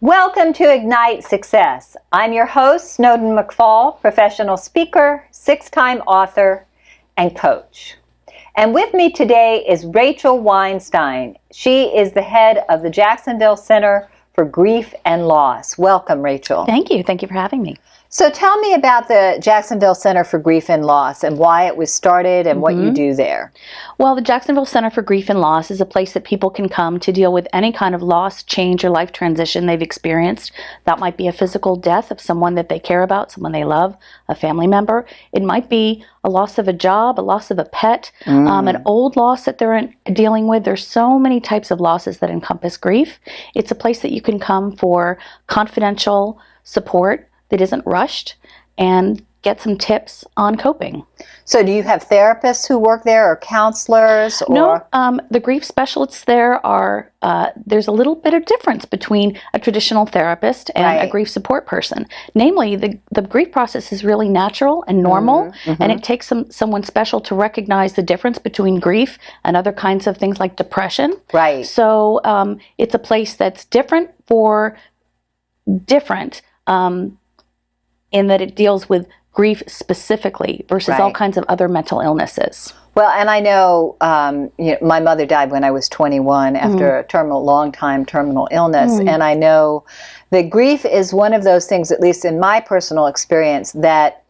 Welcome to Ignite Success. I'm your host, Snowden McFall, professional speaker, six-time author, and coach. And with me today is Rachel Weinstein. She is the head of the Jacksonville Center for Grief and Loss. Welcome, Rachel. Thank you. Thank you for having me. So tell me about the Jacksonville Center for Grief and Loss and why it was started and what you do there. Well, the Jacksonville Center for Grief and Loss is a place that people can come to deal with any kind of loss, change, or life transition they've experienced. That might be a physical death of someone that they care about, someone they love, a family member. It might be a loss of a job, a loss of a pet, an old loss that they're dealing with. There's so many types of losses that encompass grief. It's a place that you can come for confidential support that isn't rushed and get some tips on coping. So do you have therapists who work there or counselors? Or? No, the grief specialists there are, there's a little bit of difference between a traditional therapist and a grief support person. Namely, the grief process is really natural and normal, and it takes someone special to recognize the difference between grief and other kinds of things like depression. Right. So it's a place that's different for different, in that it deals with grief specifically versus all kinds of other mental illnesses. Well, and I know, my mother died when I was 21 after a long-time terminal illness, and I know that grief is one of those things, at least in my personal experience, that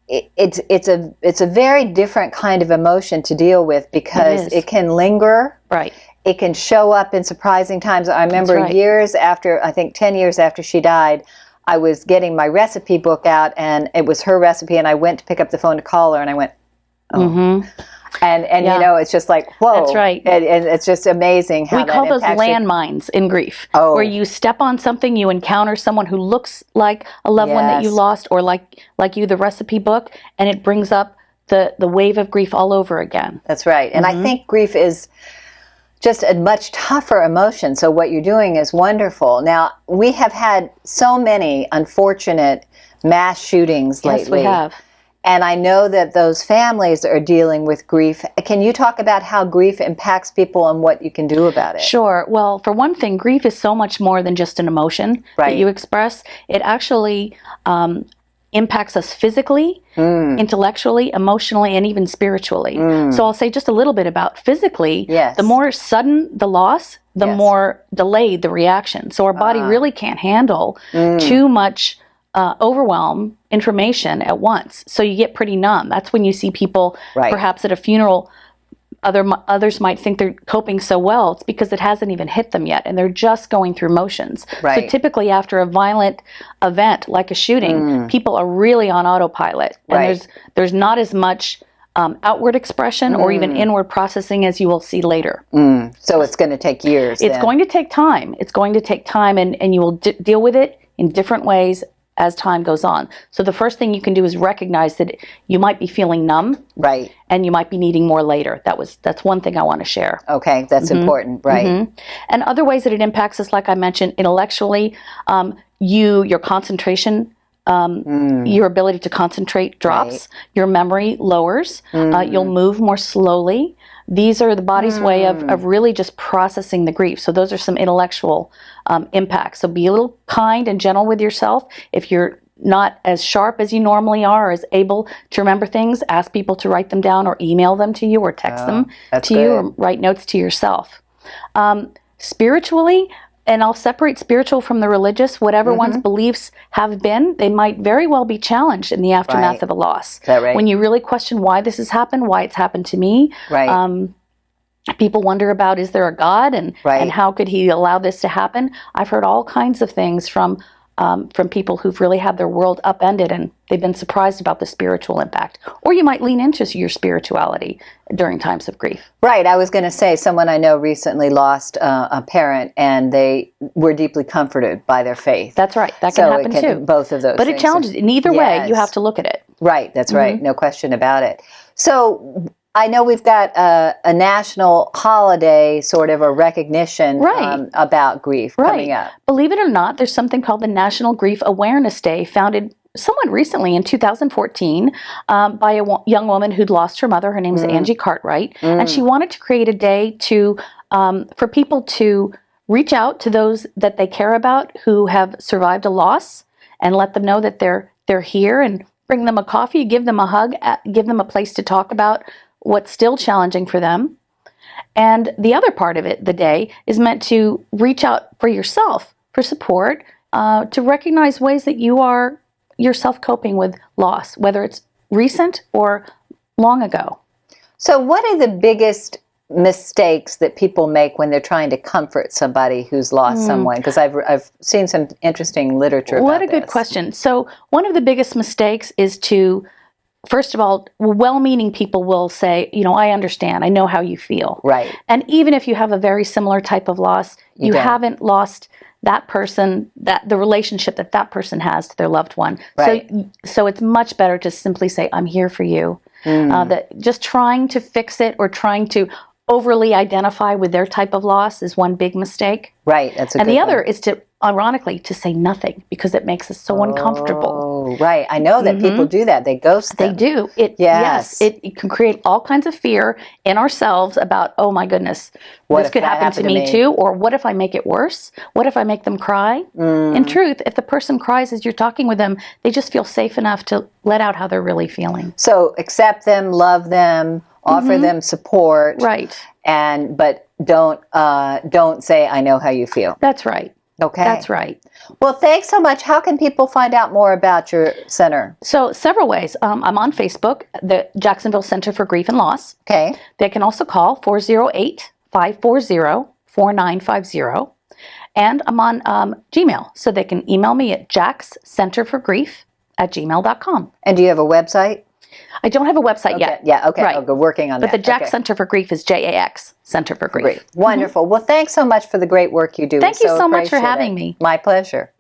it's a very different kind of emotion to deal with because it can linger. Right. It can show up in surprising times. I remember years after, I think 10 years after she died, I was getting my recipe book out, and it was her recipe, and I went to pick up the phone to call her, and I went, oh. And you know, it's just like, whoa. That's right. And it's just amazing how we call those landmines in grief, where you step on something, you encounter someone who looks like a loved one that you lost, or like you, the recipe book, and it brings up the wave of grief all over again. That's right. And I think grief is just a much tougher emotion. So what you're doing is wonderful. Now, we have had so many unfortunate mass shootings lately. Yes, we have. And I know that those families are dealing with grief. Can you talk about how grief impacts people and what you can do about it? Sure. Well, for one thing, grief is so much more than just an emotion that you express. It actually impacts us physically, intellectually, emotionally, and even spiritually. So I'll say just a little bit about physically. The more sudden the loss, the more delayed the reaction. So our body really can't handle too much overwhelm information at once. So you get pretty numb. That's when you see people perhaps at a funeral. Others might think they're coping so well. It's because it hasn't even hit them yet, and they're just going through motions. So typically after a violent event like a shooting, people are really on autopilot, and there's not as much outward expression or even inward processing as you will see later. So it's going to take years. It's going to take time. It's going to take time, and you will deal with it in different ways as time goes on. So the first thing you can do is recognize that you might be feeling numb, and you might be needing more later. That's one thing I want to share. Okay, that's important, And other ways that it impacts us, like I mentioned, intellectually, your concentration, your ability to concentrate drops, your memory lowers, you'll move more slowly. These are the body's way of really just processing the grief. So those are some intellectual impacts. So be a little kind and gentle with yourself. If you're not as sharp as you normally are, or as able to remember things, ask people to write them down or email them to you or text them to you or write notes to yourself. Spiritually, and I'll separate spiritual from the religious, whatever one's beliefs have been, they might very well be challenged in the aftermath of a loss. Is that right? When you really question why this has happened, why it's happened to me. People wonder about, is there a God, and how could he allow this to happen? I've heard all kinds of things from people who've really had their world upended, and they've been surprised about the spiritual impact. Or you might lean into your spirituality during times of grief. Right. I was going to say, someone I know recently lost a parent, and they were deeply comforted by their faith. That's right. That can happen too. Both of those But things. it challenges. In either way, you have to look at it. Right. That's right. No question about it. So I know we've got a national holiday, sort of a recognition about grief coming up. Believe it or not, there's something called the National Grief Awareness Day, founded somewhat recently in 2014 by a young woman who'd lost her mother. Her name is Angie Cartwright, and she wanted to create a day to for people to reach out to those that they care about who have survived a loss and let them know that they're here, and bring them a coffee, give them a hug, give them a place to talk about what's still challenging for them. And the other part of it, the day, is meant to reach out for yourself for support, to recognize ways that you are yourself coping with loss, whether it's recent or long ago. So what are the biggest mistakes that people make when they're trying to comfort somebody who's lost someone? Because I've seen some interesting literature about What a good question. So one of the biggest mistakes is to, first of all, well-meaning people will say, I understand, I know how you feel. Right. And even if you have a very similar type of loss, you haven't lost that person, the relationship that person has to their loved one. Right. So it's much better to simply say, I'm here for you. That just trying to fix it or trying to overly identify with their type of loss is one big mistake. Right. That's a and good the other one. is to, ironically, to say nothing, because it makes us so uncomfortable. Oh, right. I know that people do that. They ghost them. They do. Yes. It can create all kinds of fear in ourselves about, oh my goodness, this could happen to me too. Or what if I make it worse? What if I make them cry? In truth, if the person cries as you're talking with them, they just feel safe enough to let out how they're really feeling. So accept them, love them, offer them support. Right. But don't say, I know how you feel. That's right. Okay. That's right. Well, thanks so much. How can people find out more about your center? So several ways. I'm on Facebook, the Jacksonville Center for Grief and Loss. Okay. They can also call 408-540-4950. And I'm on Gmail, so they can email me at jackscenterforgrief@gmail.com. And do you have a website? I don't have a website yet. Yeah, okay. Right. I'll go working on but that. The Jack Center for Grief is JAX, Center for Grief. Great. Wonderful. Well, thanks so much for the great work you do. Thank you so much for having me. My pleasure.